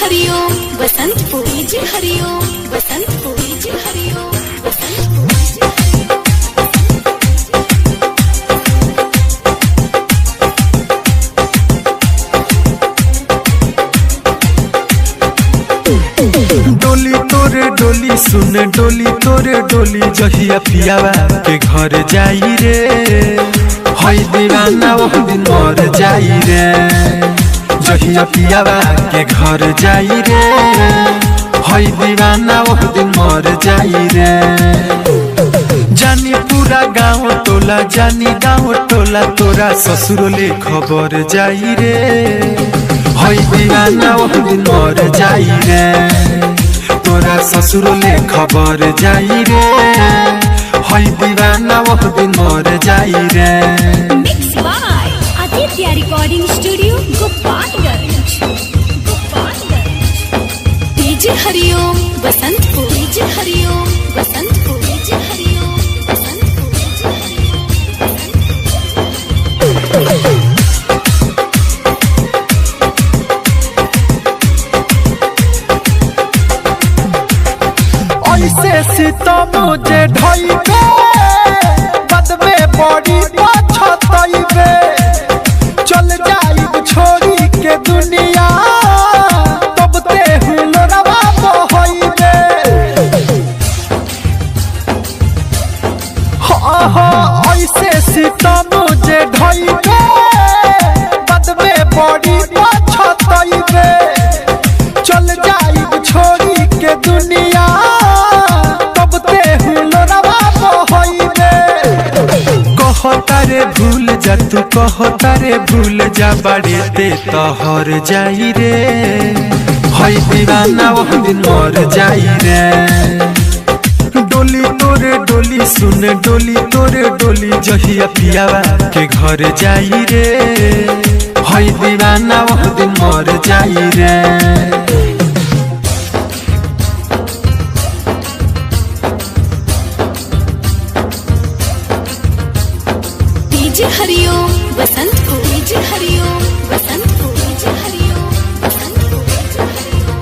हरिओम Basantpur, DJ Hariom Basantpur, DJ Hariom Basantpur. डोली तोरे डोली सुन डोली तोरे डोली जहिया पियावा के घर जाई रे, हई दीवाना वो दिन मर जाई रे। जहिया पियावा के घर जाई रे, हई दीवाना वो दिन मर जाई रे। जानी पूरा गाँव टोला जानी गाँव टोला तोरा ससुरोले खबर जाई रे, हई दीवाना वो दिन मर जाई रे। तोरा ससुरोले खबर जाई रे, हई दीवाना वो दिन मर जाई रे। Mix by Aditya recording studio Gopalganj, Gopalganj. DJ Hariom Basantpur, DJ Hariom Basantpur, DJ Hariom Basantpur, DJ Hariom. ऐसे सीता मुझे ढाईबे बद में बड़ी पछताईबे, चल जाइब छोड़ी के दुनिया तब ते हुलरवा बहईबे। हाँ हाँ ऐसे सीता मुझे ढाईबे बद में बड़ी पछताईबे, चल जाइब छोड़ी के दुनिया कहतारे भूल जा तू कहतारे भूल जा बड़े ते तोहर जाई रे, हई दीवाना वो दिन मर जाई रे। डोली तोरे डोली सुन डोली तोरे डोली जहिया पियावा के घर जाई रे, हई दीवाना वो दिन मर जाई रे। DJ Hariom Basantpur, DJ Hariom Basantpur, DJ Hariom Basantpur, DJ हरिओम।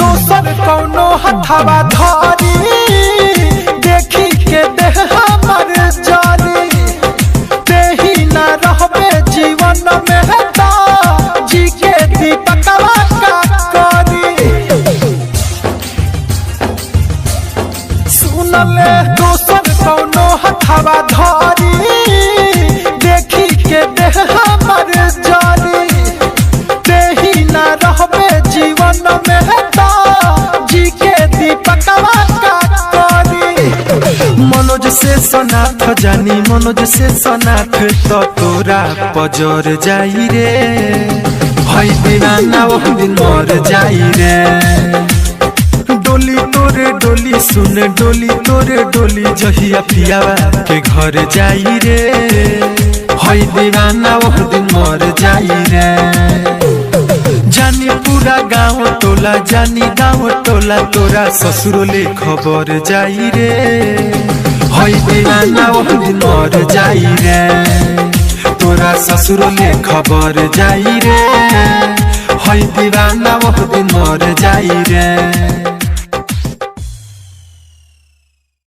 दोसर कौनो हथवा धारी देखी के देह हमर जारी, तेही न रहबे जीवन में जी के दीपकवा का करी। सुनले दोसर कौनो हथवा धारी देखी के देह हमर जारी, तेही न रहबे जीवन में जी के दीपकवा का करी। मनोज से सनाथ जानी मनोज से सनाथ तो तोरा पजर जाई रे, हई दीवाना वो दिन मर जाई रे। डोली तोरे डोली सुन डोली तोरे डोली जहिया पियावा के घर जाई रे, हई दीवाना वो दिन मर जाई रे। जानी पूरा गाँव टोला जानी गाँव टोला तोरा ससुरोले खबर जाई रे, हई दीवाना वो दिन मर जाई रे। तोरा ससुरोले खबर जाई रे, हई दीवाना वो दिन मर जाई रे।